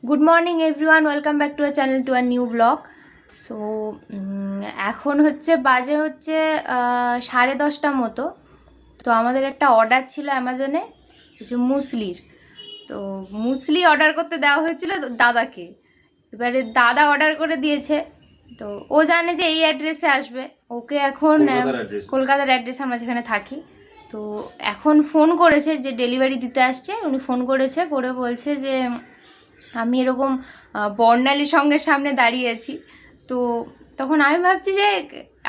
Good morning everyone, welcome back to our channel to our new vlog. So এখন বাজে 10:30 মতো। তো আমাদের একটা অর্ডার ছিল অ্যামাজনে, মুসলির। তো মুসলি অর্ডার করতে দেওয়া হয়েছিল দাদাকে। এবারে দাদা অর্ডার করে দিয়েছে, তো ও জানে যে এই অ্যাড্রেসে আসবে। ওকে এখন কলকাতার অ্যাড্রেস আমরা যেখানে থাকি। তো এখন ফোন করেছে যে ডেলিভারি দিতে আসছে, উনি ফোন করেছে করে বলছে যে আমি এরকম বর্ণালী সঙ্গের সামনে দাঁড়িয়ে আছি। তো তখন আমি ভাবছি যে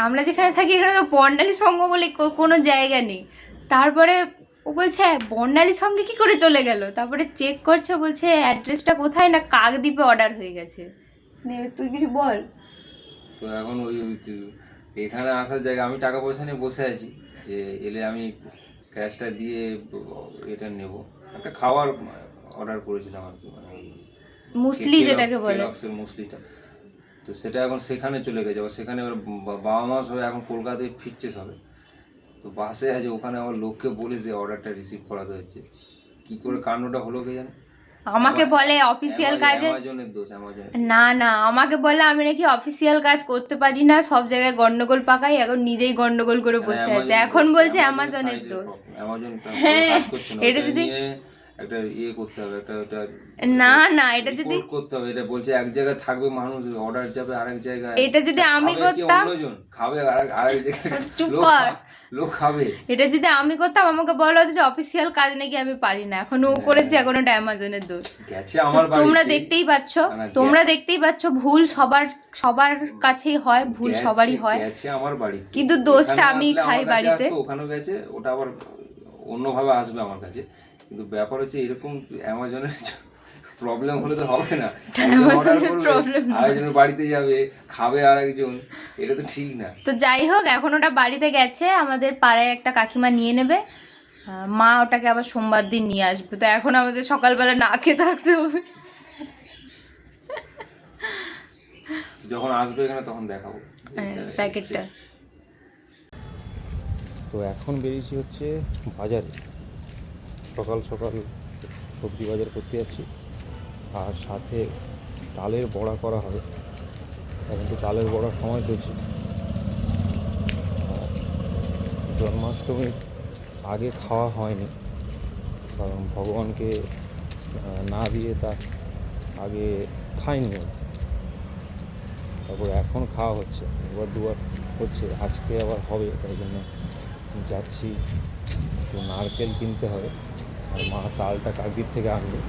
আমরা যেখানে থাকি এখানে তো বর্ণালী সঙ্গ বলে কোনো জায়গা নেই। তারপরে ও বলছে বর্ণালী সঙ্গে কি করে চলে গেল, তারপরে চেক করছে, বলছে অ্যাড্রেসটা কোথায় না কাকদ্বীপে অর্ডার হয়ে গেছে। তুই কিছু বল। তো এখন এখানে আসার জায়গা আমি টাকা পয়সা নিয়ে বসে আছি, যে এলে আমি ক্যাশটা দিয়ে এটা নেব। একটা খাবার অর্ডার করেছিলাম আর কি, মানে মুসলি যেটাকে বলে, মুসলিটা। তো সেটা এখন সেখানে চলে গেছে, আবার সেখানে এবার বাবা মা সবাই এখন কলকাতায় ফিরছে সবে। তো বাসে আছে, ওখানে আমার লোককে বলে যে অর্ডারটা রিসিভ করাতে হচ্ছে। কি করে কাণ্ডটা হলো কে জানে। আমাকে বলে অফিসিয়াল কাজে, না না আমাকে বলে আমি নাকি অফিসিয়াল কাজ করতে পারি না, সব জায়গায় গন্ডগোল পাকাই, এখন নিজেই গন্ডগোল করে বসে আছে। এখন বলছে অ্যামাজনের দোষ। হ্যাঁ, এটা যদি একটা করতে হবে, একটা না না এটা যদি করতে হবে, এটা বলছে এক জায়গায় থাকবে মানুষ, অর্ডার যাবে আরেক জায়গায়। এটা যদি আমি করতাম, অন্যজন খাবে আরেক জায়গায়, চুপ কর, লোক খাবে। এটা যদি আমি করতাম আমাকে বলা হতো যে অফিসিয়াল কাজ নাকি আমি পারি না। এখন ও করেছে, এখন ওটা অ্যামাজনের দোষ। তোমরা দেখতেই পাচ্ছ ভুল সবার কাছেই হয়, ভুল সবারই হয়। আমার বাড়ি কিন্তু দোষটা আমি খাই বাড়িতে। ওখানে গেছে, ওটা আবার অন্যভাবে আসবে আমার কাছে। কিন্তু ব্যাপার হচ্ছে এরকম অ্যামাজনের প্রবলেম হলে তো হবে না, আরেকজনের বাড়িতে যাবে খাবে আরেকজন, এটা তো ঠিক না। তো যাই হোক, এখন ওটা বাড়িতে গেছে, আমাদের পাড়ায় একটা কাকিমা নিয়ে নেবে, মা ওটাকে আবার সোমবার দিন নিয়ে আসবে। তো এখন আমাদের সকালবেলা না খেয়ে থাকতে হবে। যখন আসবে এখানে তখন দেখাবো প্যাকেটটা। তো এখন বেরিয়েছি বাজারে, সকাল সকাল সবজি বাজার করতে যাচ্ছি। আর সাথে তালের বড়া করা হবে, এখন তো তালের বড়ার সময় চলছে। জন্মাষ্টমীর আগে খাওয়া হয়নি, কারণ ভগবানকে না দিয়ে তার আগে খাইনি। তারপর এখন খাওয়া হচ্ছে, এবার দুবার হচ্ছে, আজকে আবার হবে, তাই জন্য যাচ্ছি। তো নারকেল কিনতে হবে, আর মা তালটা কাকদ্বীপ থেকে আনবে।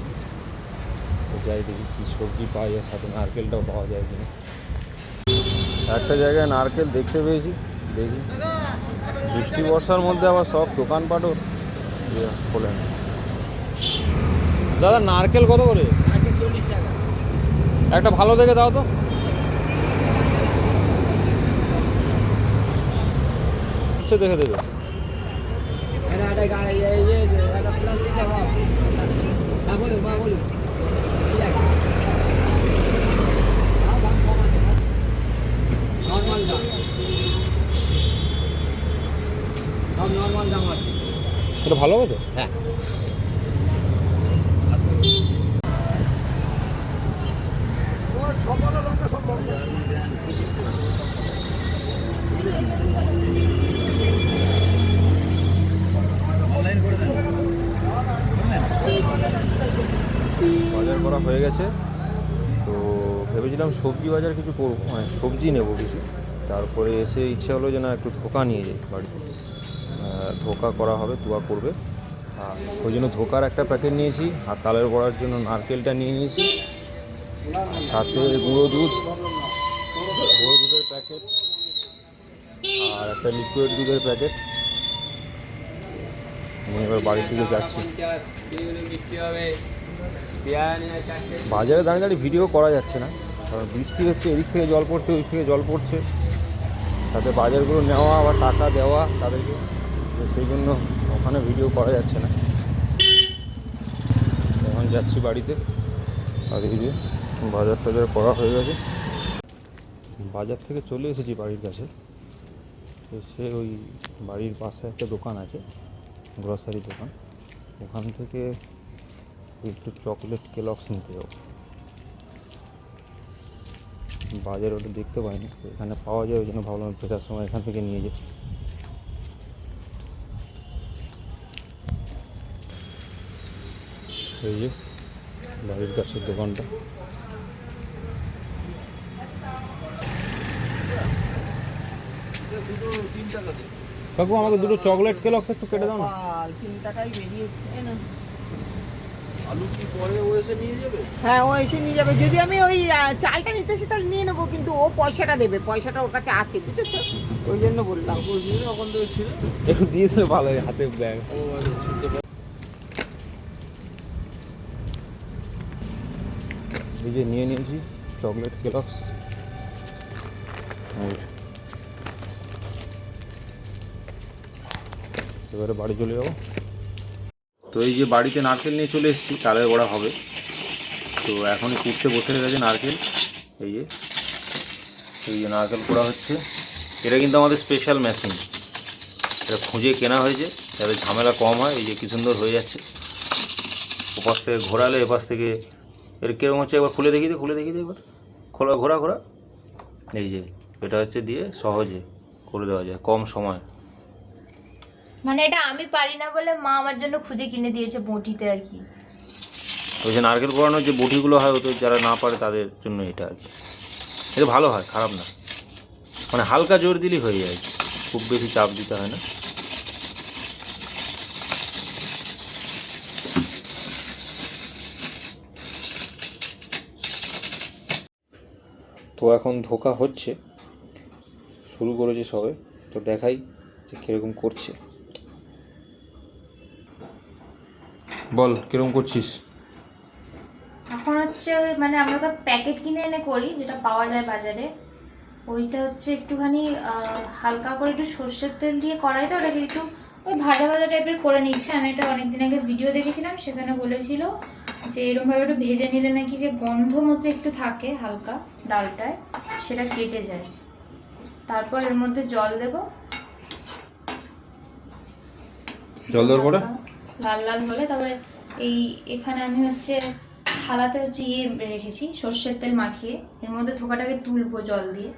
তো যাই দেখি কী সবজি পাওয়া যায়, সাথে নারকেলটাও পাওয়া যায় কিনা। একটা জায়গায় নারকেল দেখতে পেয়েছি, দেখি। বৃষ্টি বর্ষার মধ্যে আবার সব দোকানপাটও খোলে না। দাদা নারকেল কত করে? 40 টাকা। একটা ভালো দেখে দাও তো। দেখে দেবে। সেটা ভালো হবে তো? হ্যাঁ। বাজার করা হয়ে গেছে। তো ভেবেছিলাম সবজি বাজার কিছু করবো, মানে সবজি নেবো কিছু। তারপরে এসে ইচ্ছা হলো যে না একটু ধোকা নিয়ে যাই বাড়িতে, ধোকা করা হবে, তুয়া করবে। আর ওই জন্য ধোকার একটা প্যাকেট নিয়েছি, আর তালের বড়ার জন্য নারকেলটা নিয়ে নিয়েছি, সাথে গুঁড়ো দুধের প্যাকেট আর একটা লিকুইড দুধের প্যাকেট নিয়ে এবার বাড়ির দিকে যাচ্ছি। বাজারে দাঁড়িয়ে দাঁড়িয়ে ভিডিও করা যাচ্ছে না, কারণ বৃষ্টি হচ্ছে, এদিক থেকে জল পড়ছে, ওই থেকে জল পড়ছে, সাথে বাজারগুলো নেওয়া আবার টাকা দেওয়া তাদেরকে, সেই জন্য ওখানে ভিডিও করা যাচ্ছে না। এখন যাচ্ছি বাড়িতে, আর এদিকে বাজার টাজার করা হয়ে গেছে। বাজার থেকে চলে এসেছি বাড়ির কাছে। সে ওই বাড়ির পাশে একটা দোকান আছে, গ্রসারি দোকান, ওখান থেকে একটু চকলেট কেলগস নিতে যাবো। বাজারে ওটা দেখতে পাইনি, এখানে পাওয়া যায়, ওই জন্য ভাবলাম ফেরার সময় এখান থেকে নিয়ে যাই। এই যে বাড়ির কাছের দোকানটা। কাকু আমাকে দুটো চকলেট কেলক্স একটু কেটে দাও না। 3 টাকায় বেরিয়েছে না। আলু কি পরে ও এসে নিয়ে যাবে? হ্যাঁ, ও এসে নিয়ে যাবে। যদি আমি ওই চালটা নিতে আসি তাহলে নিয়ে নেবো, কিন্তু ও পয়সাটা দেবে, পয়সাটা ওর কাছে আছে, বুঝেছো? ওই জন্য বললাম। ওই দিন ওখান থেকে ছিল। একটু দিয়ে দিলে ভালো হয়, হাতে ব্যাগ। ও আচ্ছা, ছুটতে পারে। এই যে নিয়ে নিয়েছি চকলেট কেলক্স। এবারে বাড়ি চলে যাবো। তো এই যে বাড়িতে নারকেল নিয়ে চলে এসেছি, তালের বড়া হবে। তো এখনই কুটতে বসে গেছে নারকেল। এই যে নারকেল পোড়া হচ্ছে। এটা কিন্তু আমাদের স্পেশাল মেশিন, এটা খুঁজে কেনা হয়েছে যাতে ঝামেলা কম হয়। এই যে কি সুন্দর হয়ে যাচ্ছে, ওপাশ থেকে ঘোরালে এপাশ থেকে এর কীরকম হচ্ছে একবার খুলে দেখি দিই একবার। খোলা ঘোরা। এই যে এটা হচ্ছে দিয়ে সহজে করে দেওয়া যায়, কম সময়। মানে এটা আমি পারি না বলে মা আমার জন্য খুঁজে কিনে দিয়েছে বটিতে আর কি। ওই যে নারকেল পোড়ানোর যে বটিগুলো হয়, ওদের যারা না পারে তাদের জন্য এটা আর কি। এটা ভালো হয়, খারাপ না, মানে হালকা জোর দিলেই হয়ে যায়, খুব বেশি চাপ দিতে হয় না। তো এখন ধোকা হচ্ছে, শুরু করেছে সবে। তো দেখাই যে কীরকম করছে। বল কীরকম করছিস? এখন হচ্ছে মানে আমরা তো প্যাকেট কিনে এনে করি, যেটা পাওয়া যায় বাজারে। ওইটা হচ্ছে একটুখানি হালকা করে একটু সর্ষের তেল দিয়ে কড়াই, তো ওটাকে একটু ওই ভাজা টাইপের করে নিচ্ছে। আমি এটা অনেকদিন আগে ভিডিও দেখেছিলাম, সেখানে বলেছিল যে এরকমভাবে একটু ভেজে নিলে নাকি যে গন্ধ মতো একটু থাকে হালকা ডালটায়, সেটা কেটে যায়। তারপর এর মধ্যে জল দেব, জল দেওয়ার পরে লাল লাল হলে তারপরে এখানে আমি হচ্ছে থালাতে হচ্ছে রেখেছি সর্ষের তেল মাখিয়ে, এর মধ্যে থোকাটাকে তুলবো জল দিয়ে,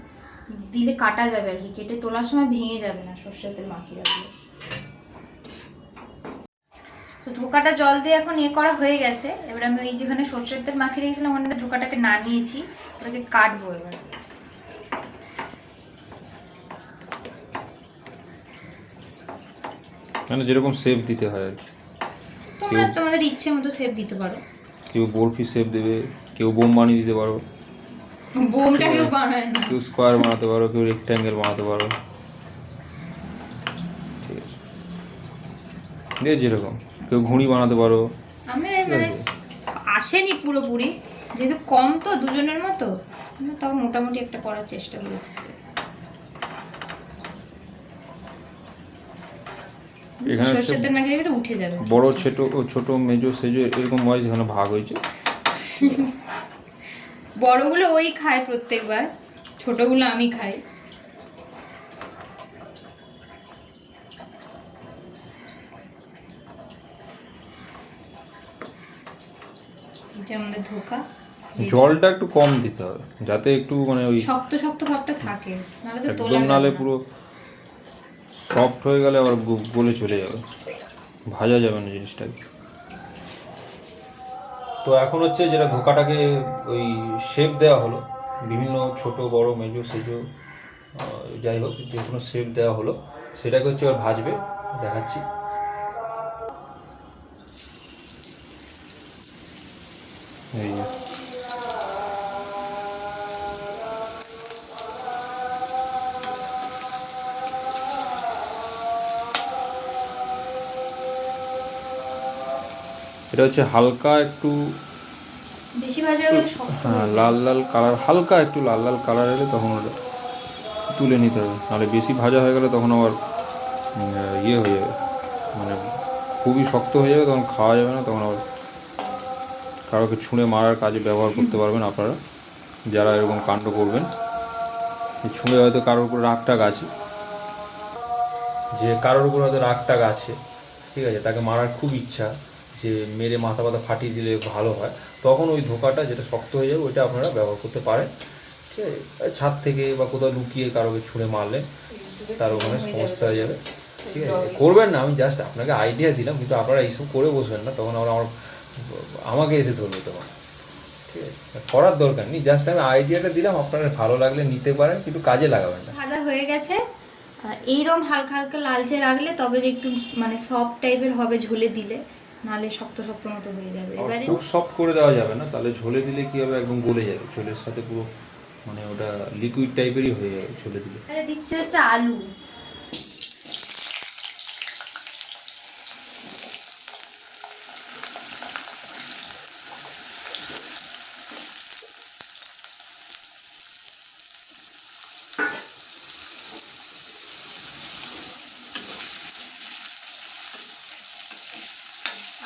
দিলে কাটা যাবে আর কি, কেটে তোলার সময় ভেঙে যাবে না সর্ষের তেল মাখিয়ে রাখলে। তো ধোকাটা জল দিয়ে এখন করা হয়ে গেছে। এবার আমি ওই যেখানে সর্ষের তেল মাখিয়ে রেখেছিলাম ওখানে ধোকাটাকে নামিয়েছি, ওটাকে কাটবো এবার। মানে যেরকম শেপ দিতে হয় আর কি, তোমরা তোমাদের ইচ্ছে মতো শেপ দিতে পারো। কেউ বরফি শেপ দেবে, কেউ বোম বানিয়ে দিতে পারো, বোমটা কেউ বানায় না। কেউ স্কোয়ার বানাতে পারো, কেউ রেক্ট্যাঙ্গেল বানাতে পারো, ঠিক আছে। দিয়ে যেরকম কেউ ঘুড়ি বানাতে পারো। আমি মানে আসেনি পুরোপুরি, যেহেতু কম তো দুজনের মতো, তাও মোটামুটি একটা করার চেষ্টা করেছি। এখানে সর্ষের তেল মাখিয়ে রেখে উঠে যাবে। বড় ছোট মেজো সেজো এরকম ওয়াইজ এখানে ভাগ হয়েছে। বড়গুলো ওই খায় প্রত্যেকবার, ছোটগুলো আমি খাই। যে আমাদের ধোকা, জলটা একটু কম দিতে হবে যাতে একটু মানে ওই শক্ত শক্ত ভাবটা থাকে, নাহলে তো তোলা একদম, যাবে নালে না। পুরো সফট হয়ে গেলে আবার গলে চলে যাবে, ভাজা যাবে না জিনিসটাকে। তো এখন হচ্ছে যেটা ধোকাটাকে ওই শেপ দেওয়া হলো, বিভিন্ন ছোট বড় মেজো সেজো যাই হোক যে কোনো শেপ দেওয়া হলো, সেটাকে হচ্ছে এবার ভাজবে, দেখাচ্ছি। এই যে এটা হচ্ছে হালকা একটু বেশি ভাজা হলে শক্ত হ্যাঁ হয়ে যায়। লাল লাল কালার, হালকা একটু লাল লাল কালার এলে তখন ওটা তুলে নিতে হবে, নাহলে বেশি ভাজা হয়ে গেলে তখন আবার ইয়ে হয়ে যাবে, মানে খুবই শক্ত হয়ে যাবে, তখন খাওয়া যাবে না, তখন আবার কারোকে ছুঁড়ে মারার কাজে ব্যবহার করতে পারবেন আপনারা যারা এরকম কাণ্ড করবেন। ছুঁড়ে হয়তো কারোর উপর রাগ টাগ আছে, যে কারোর উপর হয়তো রাগ টাগ আছে, ঠিক আছে, তাকে মারার খুব ইচ্ছা, যে মেরে মাথা ফাটিয়ে দিলে ভালো হয়, তখন ওই ধোকাটা যেটা শক্ত হয়ে যাবে ওইটা আপনারা ব্যবহার করতে পারেন। ঠিক আছে, আর ছাদ থেকে বা কোথাও লুকিয়ে কারোকে ছুঁড়ে মারলে তার ওখানে সমস্যা হয়ে যাবে। ঠিক আছে, করবেন না, আমি জাস্ট আপনাকে আইডিয়া দিলাম, কিন্তু আপনারা এইসব করে বসবেন না, তখন আমাকে এসে ধরবে তখন। ঠিক আছে, করার দরকার নেই, জাস্ট আমি আইডিয়াটা দিলাম, আপনারা ভালো লাগলে নিতে পারেন, কিন্তু কাজে লাগাবেন না। ভাজা হয়ে গেছে, এইরকম হালকা হালকা লালচে রাখলে তবে যে একটু মানে সফট টাইপের হবে ঝোলে দিলে, নালে শক্ত শক্ত মতো হয়ে যাবে। এবারে খুব সফট করে দেওয়া যাবে না, তাহলে ঝোলে দিলে কি হবে, একদম গলে যাবে ঝোলের সাথে পুরো, মানে ওটা লিকুইড টাইপেরই হয়ে যাবে ঝোলে দিলে। এবারে দিচ্ছে হচ্ছে আলু।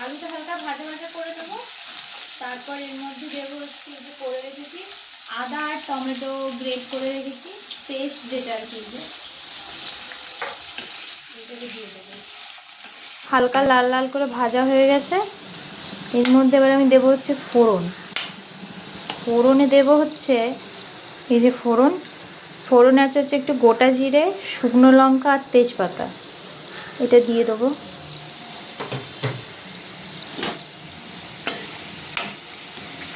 আলুটা হালকা ভাজা ভাজা করে দেবো, তারপর এর মধ্যে দেবো হচ্ছে যে করে রেখেছি আদা আর টমেটো গ্রেট করে রেখেছি, পেস্ট যেটা আর কি, এটাকে দিয়ে দেবো। হালকা লাল লাল করে ভাজা হয়ে গেছে, এর মধ্যে এবার আমি দেবো হচ্ছে ফোড়ন। ফোড়নে দেবো হচ্ছে এই যে ফোড়নে আছে হচ্ছে একটু গোটা জিরে, শুকনো লঙ্কা আর তেজপাতা, এটা দিয়ে দেবো।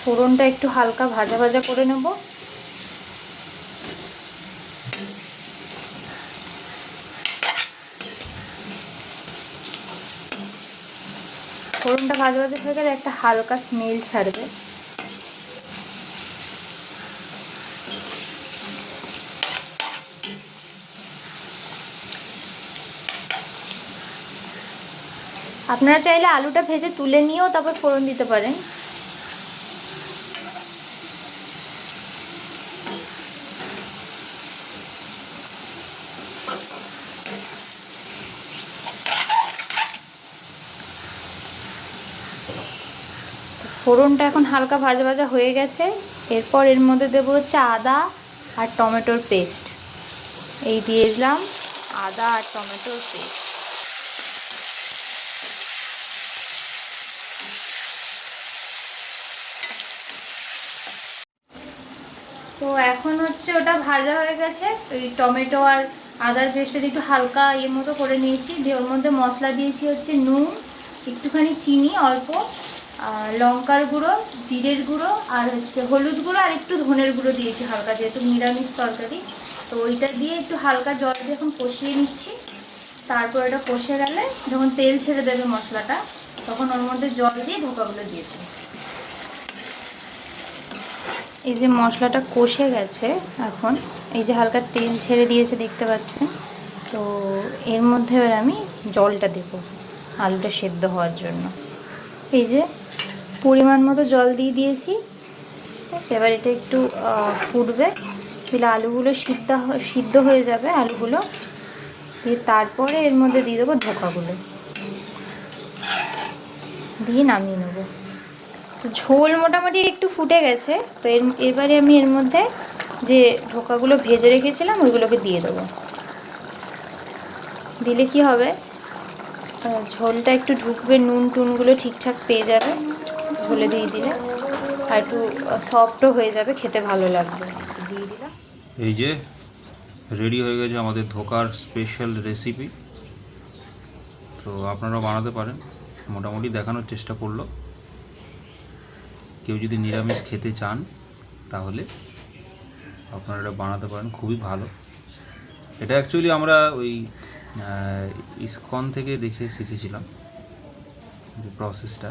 ফোড়নটা একটু হালকা ভাজা ভাজা করে নেব। ফোড়নটা ভাজা ভাজা হয়ে গেলে একটা হালকা স্মেল ছাড়বে। আপনারা চাইলে আলুটা ভেজে তুলে নিয়েও তারপর ফোড়ন দিতে পারেন। ফোড়নটা এখন হালকা ভাজা ভাজা হয়ে গেছে, এরপর এর মধ্যে দেবো হচ্ছে আদা আর টমেটোর পেস্ট। এই দিয়ে দিলাম আদা আর টমেটোর পেস্ট। তো এখন হচ্ছে ওটা ভাজা হয়ে গেছে, ওই টমেটো আর আদার পেস্টটা একটু হালকা ইয়ে মতো করে নিয়েছি, দিয়ে ওর মধ্যে মশলা দিয়েছি হচ্ছে নুন, একটুখানি চিনি অল্প, লঙ্কার গুঁড়ো, জিরের গুঁড়ো আর হচ্ছে হলুদ গুঁড়ো আর একটু ধনের গুঁড়ো দিয়েছি হালকা, যেহেতু নিরামিষ তরকারি। তো ওইটা দিয়ে একটু হালকা জল দিয়ে এখন কষিয়ে নিচ্ছি। তারপর এটা কষে গেলে যখন তেল ছেড়ে দেবে মশলাটা, তখন ওর মধ্যে জল দিয়ে ধোকাগুলো দিয়ে দেবো। এই যে মশলাটা কষে গেছে, এখন এই যে হালকা তেল ছেড়ে দিয়েছে দেখতে পাচ্ছেন, তো এর মধ্যে এবার আমি জলটা দেব আলুটা সেদ্ধ হওয়ার জন্য। এই যে পরিমাণ মতো জল দিয়ে দিয়েছি, এবার এটা একটু ফুটবে, তাহলে আলুগুলো সিদ্ধ হয়ে যাবে আলুগুলো, দিয়ে তারপরে এর মধ্যে দিয়ে দেবো ধোকাগুলো, দিয়ে নামিয়ে নেবো। তো ঝোল মোটামুটি একটু ফুটে গেছে, তো এবারে আমি এর মধ্যে যে ধোকাগুলো ভেজে রেখেছিলাম ওইগুলোকে দিয়ে দেবো। দিলে কি হবে, ঝোলটা একটু ঢুকবে, নুন টুনগুলো ঠিকঠাক পেয়ে যাবে ঝোলে দিয়ে দিলে, আর একটু সফটও হয়ে যাবে, খেতে ভালো লাগবে। দিয়ে দিলাম। এই যে রেডি হয়ে গেছে আমাদের ধোকার স্পেশাল রেসিপি। তো আপনারা বানাতে পারেন, মোটামুটি দেখানোর চেষ্টা করলো। কেউ যদি নিরামিষ খেতে চান তাহলে আপনারা এটা বানাতে পারেন, খুবই ভালো। এটা অ্যাকচুয়ালি আমরা ওই ইসকন থেকে দেখে শিখেছিলাম যে প্রসেসটা।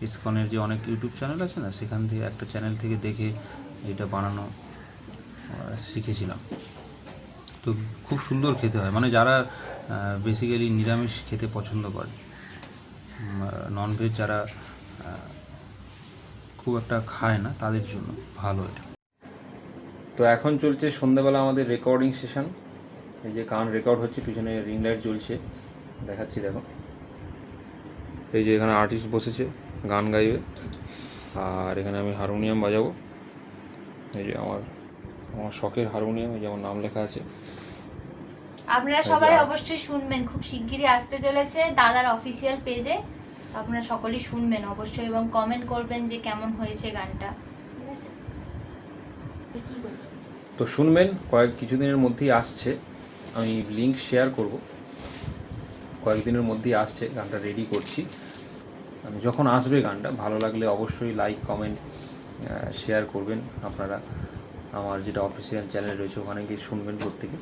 ইসকনের যে অনেক ইউটিউব চ্যানেল আছে না, সেখান থেকে একটা চ্যানেল থেকে দেখে এটা বানানো শিখেছিলাম। তো খুব সুন্দর খেতে হয়, মানে যারা বেসিক্যালি নিরামিষ খেতে পছন্দ করে, ননভেজ যারা খুব একটা খায় না, তাদের জন্য ভালো এটা। তো এখন চলছে সন্ধ্যাবেলা আমাদের রেকর্ডিং সেশন। এই যে গান রেকর্ড হচ্ছে, পিছনে রিং লাইট জ্বলছে, দেখাচ্ছি দেখো। এই যে এখানে আর্টিস্ট বসেছে, গান গাইবে, আর এখানে আমি হারমোনিয়াম বাজাবো। এই যে আমার শখের হারমোনিয়াম, এই যে আমার নাম লেখা আছে। আপনারা সবাই অবশ্যই শুনবেন, খুব শিগগিরই আসতে চলেছে দাদার অফিসিয়াল পেজে, আপনারা সকলেই শুনবেন অবশ্যই এবং কমেন্ট করবেন যে কেমন হয়েছে গানটা, ঠিক আছে। কি করছেন? তো শুনবেন, কিছুদিনের মধ্যেই আসছে, আমি লিঙ্ক শেয়ার করব, কয়েকদিনের মধ্যেই আসছে, গানটা রেডি করছি। যখন আসবে গানটা ভালো লাগলে অবশ্যই লাইক কমেন্ট শেয়ার করবেন আপনারা। আমার যেটা অফিসিয়াল চ্যানেল রয়েছে ওখানে গিয়ে শুনবেন প্রত্যেকে।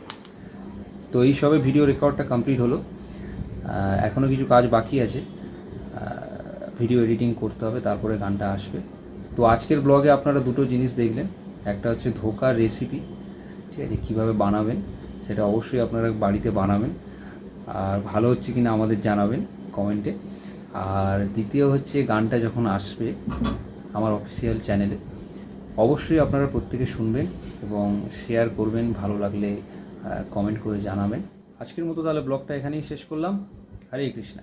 তো এই সবে ভিডিও রেকর্ডটা কমপ্লিট হলো, এখনও কিছু কাজ বাকি আছে, ভিডিও এডিটিং করতে হবে, তারপরে গানটা আসবে। তো আজকের ব্লগে আপনারা দুটো জিনিস দেখলেন, একটা হচ্ছে ধোকার রেসিপি, ঠিক আছে, কীভাবে বানাবেন সেটা অবশ্যই আপনারা বাড়িতে বানাবেন, আর ভালো হচ্ছে কিনা আমাদের জানাবেন কমেন্টে। আর দ্বিতীয় হচ্ছে গানটা যখন আসবে আমার অফিসিয়াল চ্যানেলে, অবশ্যই আপনারা প্রত্যেকে শুনবেন এবং শেয়ার করবেন, ভালো লাগলে কমেন্ট করে জানাবেন। আজকের মতো তাহলে ব্লগটা এখানেই শেষ করলাম। হরে কৃষ্ণা।